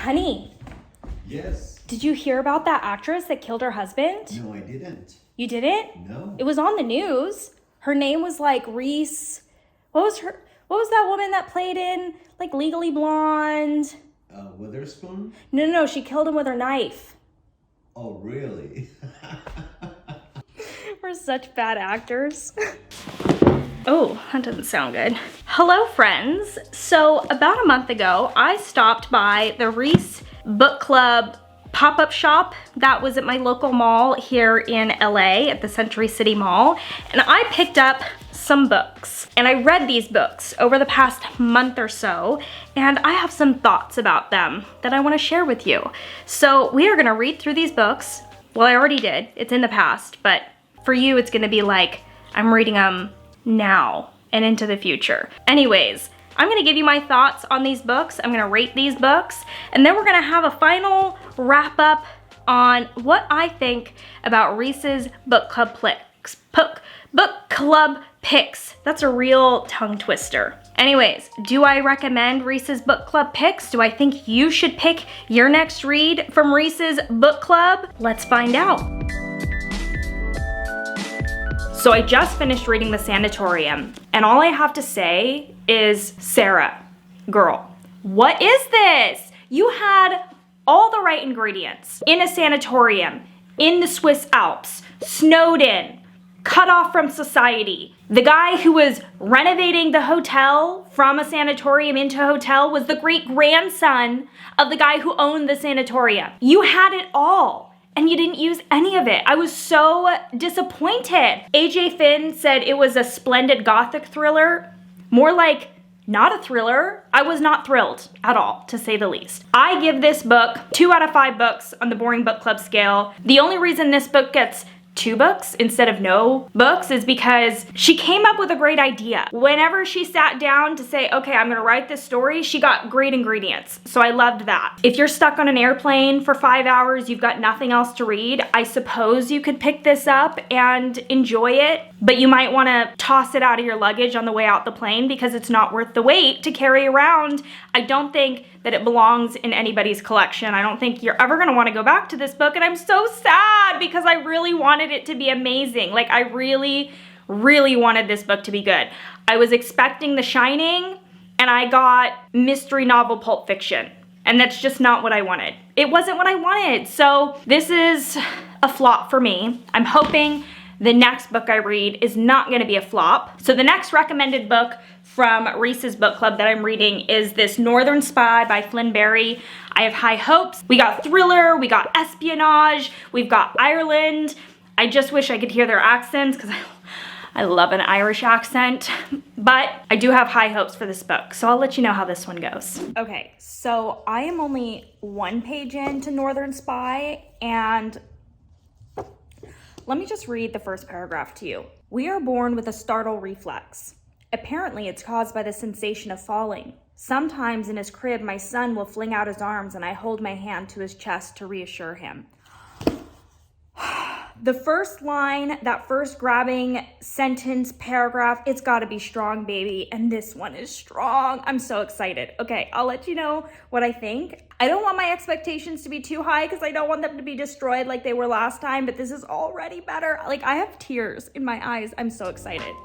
Honey. Yes. Did you hear about that actress that killed her husband? No, I didn't. You didn't? No. It was on the news. Her name was like Reese. What was that woman that played in like Legally Blonde? Witherspoon? No, she killed him with her knife. Oh, really? We're such bad actors. Oh, that doesn't sound good. Hello, friends. So about a month ago, I stopped by the Reese Book Club pop-up shop that was at my local mall here in LA at the Century City Mall, and I picked up some books. And I read these books over the past month or so, and I have some thoughts about them that I want to share with you. So we are going to read through these books. Well, I already did. It's in the past, but for you, it's going to be like I'm reading them now and into the future. Anyways, I'm going to give you my thoughts on these books. I'm going to rate these books, and then we're going to have a final wrap up on what I think about Reese's Book Club picks. That's a real tongue twister. Anyways, do I recommend Reese's Book Club picks? Do I think you should pick your next read from Reese's Book Club? Let's find out. So I just finished reading The Sanatorium, and all I have to say is, Sarah, girl, what is this? You had all the right ingredients in a sanatorium, in the Swiss Alps, snowed in, cut off from society. The guy who was renovating the hotel from a sanatorium into a hotel was the great-grandson of the guy who owned the sanatorium. You had it all, and you didn't use any of it. I was so disappointed. AJ Finn said it was a splendid gothic thriller, more like not a thriller. I was not thrilled at all, to say the least. I give this book 2 out of 5 books on the boring book club scale. The only reason this book gets 2 books instead of no books is because she came up with a great idea. Whenever she sat down to say, okay, I'm gonna write this story, she got great ingredients. So I loved that. If you're stuck on an airplane for 5 hours, you've got nothing else to read, I suppose you could pick this up and enjoy it, but you might wanna toss it out of your luggage on the way out the plane because it's not worth the wait to carry around. I don't think that it belongs in anybody's collection. I don't think you're ever gonna wanna go back to this book, and I'm so sad because I really wanted it to be amazing. Like, I really, really wanted this book to be good. I was expecting The Shining, and I got mystery novel Pulp Fiction, and that's just not what I wanted. It wasn't what I wanted, so this is a flop for me. I'm hoping the next book I read is not gonna be a flop. So the next recommended book from Reese's Book Club that I'm reading is this Northern Spy by Flynn. I have high hopes. We got thriller, we got espionage, we've got Ireland. I just wish I could hear their accents because I love an Irish accent, but I do have high hopes for this book, so I'll let you know how this one goes. Okay, so I am only 1 page into Northern Spy, and let me just read the first paragraph to you. We are born with a startle reflex. Apparently, it's caused by the sensation of falling. Sometimes in his crib, my son will fling out his arms and I hold my hand to his chest to reassure him. The first line, that first grabbing sentence, paragraph, it's gotta be strong, baby. And this one is strong. I'm so excited. Okay, I'll let you know what I think. I don't want my expectations to be too high because I don't want them to be destroyed like they were last time, but this is already better. Like, I have tears in my eyes. I'm so excited.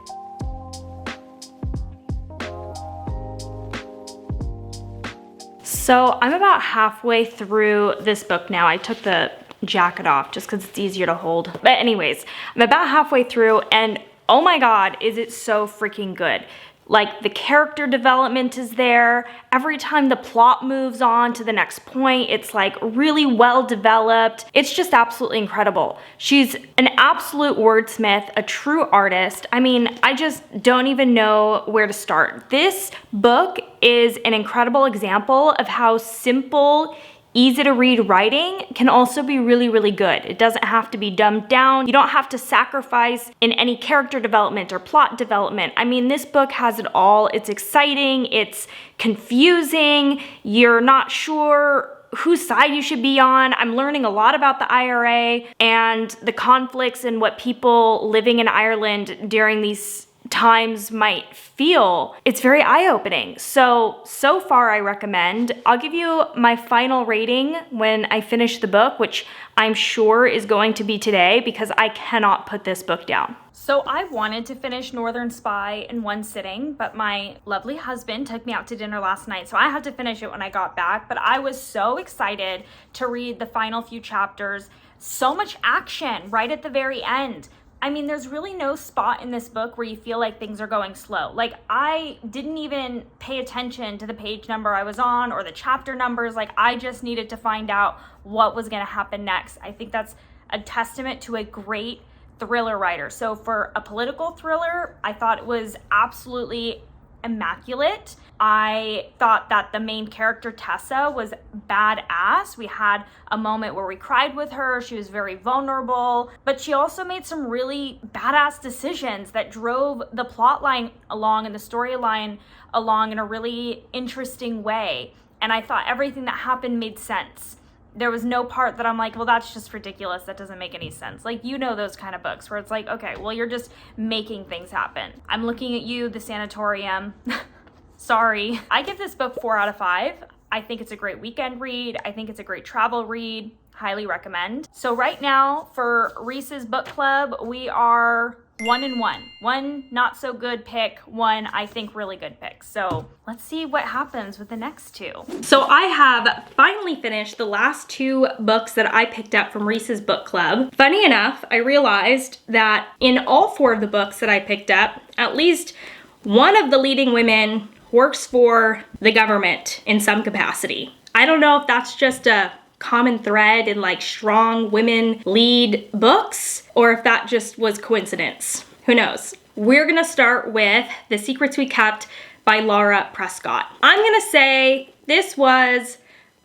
So I'm about halfway through this book now. I took the jacket off just because it's easier to hold. But anyways, I'm about halfway through, and oh my God, is it so freaking good. Like, the character development is there. Every time the plot moves on to the next point, it's like really well developed. It's just absolutely incredible. She's an absolute wordsmith, a true artist. I mean, I just don't even know where to start. This book is an incredible example of how simple, easy to read writing can also be really, really good. It doesn't have to be dumbed down. You don't have to sacrifice in any character development or plot development. I mean, this book has it all. It's exciting, it's confusing, you're not sure whose side you should be on. I'm learning a lot about the IRA and the conflicts and what people living in Ireland during these times might feel, it's very eye-opening. So far I recommend. I'll give you my final rating when I finish the book, which I'm sure is going to be today because I cannot put this book down. So I wanted to finish Northern Spy in one sitting, but my lovely husband took me out to dinner last night, so I had to finish it when I got back. But I was so excited to read the final few chapters. So much action right at the very end. I mean, there's really no spot in this book where you feel like things are going slow. Like, I didn't even pay attention to the page number I was on or the chapter numbers. Like, I just needed to find out what was going to happen next. I think that's a testament to a great thriller writer. So for a political thriller, I thought it was absolutely immaculate. I thought that the main character, Tessa, was badass. We had a moment where we cried with her. She was very vulnerable, but she also made some really badass decisions that drove the plot line along and the storyline along in a really interesting way. And I thought everything that happened made sense. There was no part that I'm like, well, that's just ridiculous. That doesn't make any sense. Like, you know, those kind of books where it's like, okay, well, you're just making things happen. I'm looking at you, The Sanatorium. Sorry. I give this book 4 out of 5. I think it's a great weekend read. I think it's a great travel read. Highly recommend. So right now for Reese's Book Club, we are 1 and 1. One not so good pick, one I think really good pick. So let's see what happens with the next two. So I have finally finished the last 2 books that I picked up from Reese's Book Club. Funny enough, I realized that in all 4 of the books that I picked up, at least one of the leading women works for the government in some capacity. I don't know if that's just a common thread in like strong women lead books or if that just was coincidence. Who knows? We're gonna start with The Secrets We Kept by Lara Prescott. I'm gonna say this was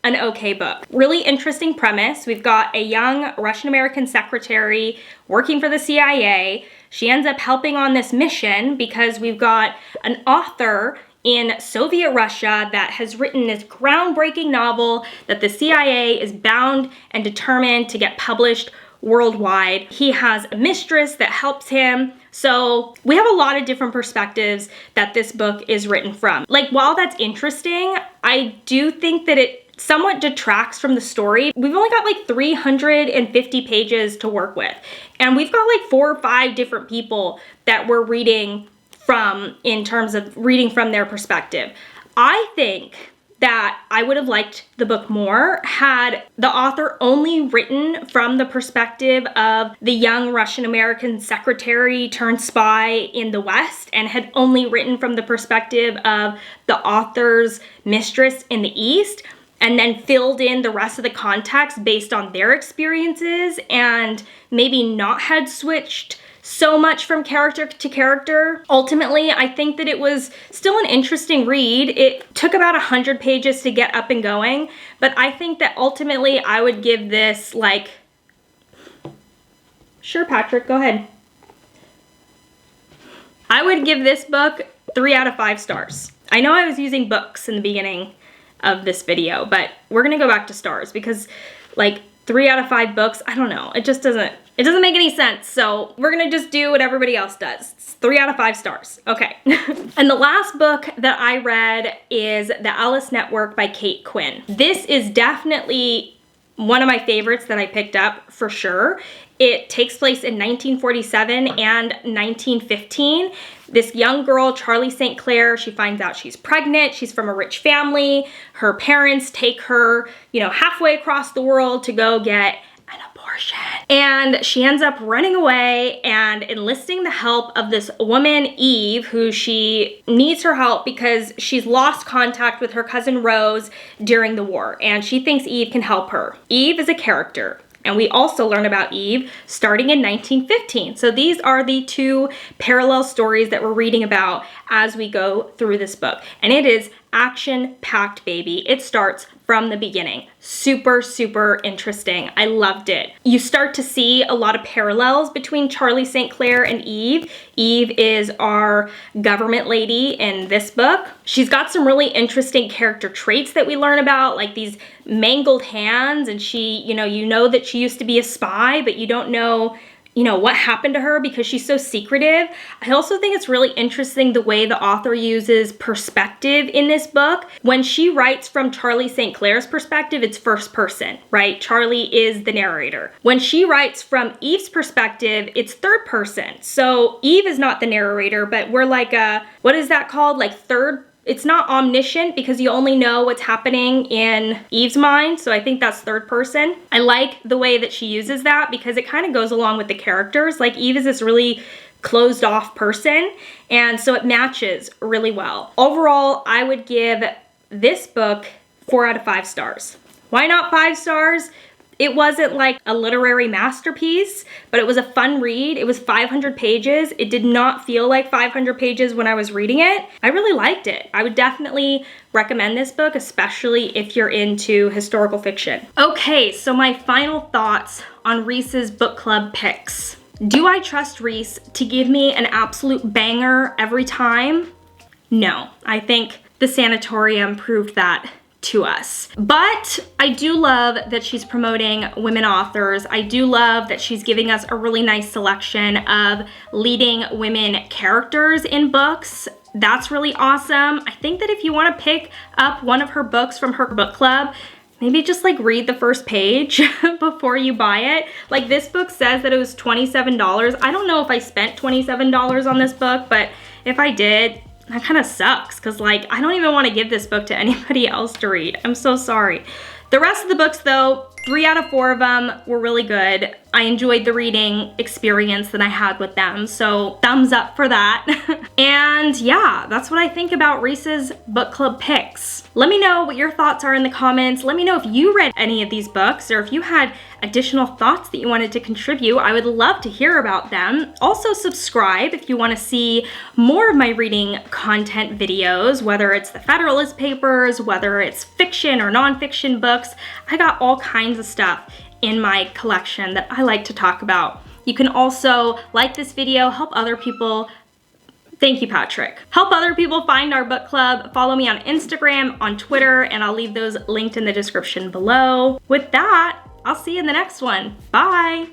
an okay book. Really interesting premise. We've got a young Russian-American secretary working for the CIA. She ends up helping on this mission because we've got an author in Soviet Russia that has written this groundbreaking novel that the CIA is bound and determined to get published worldwide. He has a mistress that helps him. So we have a lot of different perspectives that this book is written from. Like, while that's interesting, I do think that it somewhat detracts from the story. We've only got like 350 pages to work with. And we've got like 4 or 5 different people that we're reading from in terms of reading from their perspective. I think that I would have liked the book more had the author only written from the perspective of the young Russian-American secretary turned spy in the West and had only written from the perspective of the author's mistress in the East, and then filled in the rest of the context based on their experiences and maybe not had switched so much from character to character. Ultimately, I think that it was still an interesting read. It took about 100 pages to get up and going, but I think that ultimately I would give this like, sure, Patrick, go ahead. I would give this book 3 out of 5 stars. I know I was using books in the beginning of this video, but we're gonna go back to stars because like 3 out of 5 books, I don't know, it doesn't make any sense. So we're gonna just do what everybody else does. It's 3 out of 5 stars, okay. And the last book that I read is The Alice Network by Kate Quinn. This is definitely one of my favorites that I picked up for sure. It takes place in 1947 and 1915. This young girl, Charlie St. Clair, she finds out she's pregnant. She's from a rich family. Her parents take her, halfway across the world to go get an abortion. And she ends up running away and enlisting the help of this woman, Eve, who she needs her help because she's lost contact with her cousin Rose during the war. And she thinks Eve can help her. Eve is a character. And we also learn about Eve starting in 1915. So these are the 2 parallel stories that we're reading about as we go through this book. And it is action-packed, baby. It starts from the beginning. Super, super interesting. I loved it. You start to see a lot of parallels between Charlie St. Clair and Eve. Eve is our government lady in this book. She's got some really interesting character traits that we learn about, like these mangled hands, and she, you know that she used to be a spy, but you don't know you know, what happened to her because she's so secretive. I also think it's really interesting the way the author uses perspective in this book. When she writes from Charlie St. Clair's perspective, it's first person, right? Charlie is the narrator. When she writes from Eve's perspective, it's third person. So Eve is not the narrator, but we're like what is that called? Like it's not omniscient because you only know what's happening in Eve's mind. So I think that's third person. I like the way that she uses that because it kind of goes along with the characters. Like Eve is this really closed off person, and so it matches really well. Overall, I would give this book 4 out of 5 stars. Why not 5 stars? It wasn't like a literary masterpiece, but it was a fun read. It was 500 pages. It did not feel like 500 pages when I was reading it. I really liked it. I would definitely recommend this book, especially if you're into historical fiction. Okay, so my final thoughts on Reese's book club picks. Do I trust Reese to give me an absolute banger every time? No, I think the Sanatorium proved that to us. But I do love that she's promoting women authors. I do love that she's giving us a really nice selection of leading women characters in books. That's really awesome. I think that if you want to pick up one of her books from her book club, maybe just like read the first page before you buy it. Like this book says that it was $27. I don't know if I spent $27 on this book, but if I did, that kind of sucks because like I don't even want to give this book to anybody else to read. I'm so sorry. The rest of the books though, 3 out of 4 of them were really good. I enjoyed the reading experience that I had with them, so thumbs up for that. And yeah, that's what I think about Reese's book club picks. Let me know what your thoughts are in the comments. Let me know if you read any of these books or if you had additional thoughts that you wanted to contribute. I would love to hear about them. Also subscribe if you want to see more of my reading content videos, whether it's the Federalist Papers, whether it's fiction or nonfiction books. I got all kinds of stuff in my collection that I like to talk about. You can also like this video, help other people. Thank you, Patrick. Help other people find our book club. Follow me on Instagram, on Twitter, and I'll leave those linked in the description below. With that, I'll see you in the next one. Bye.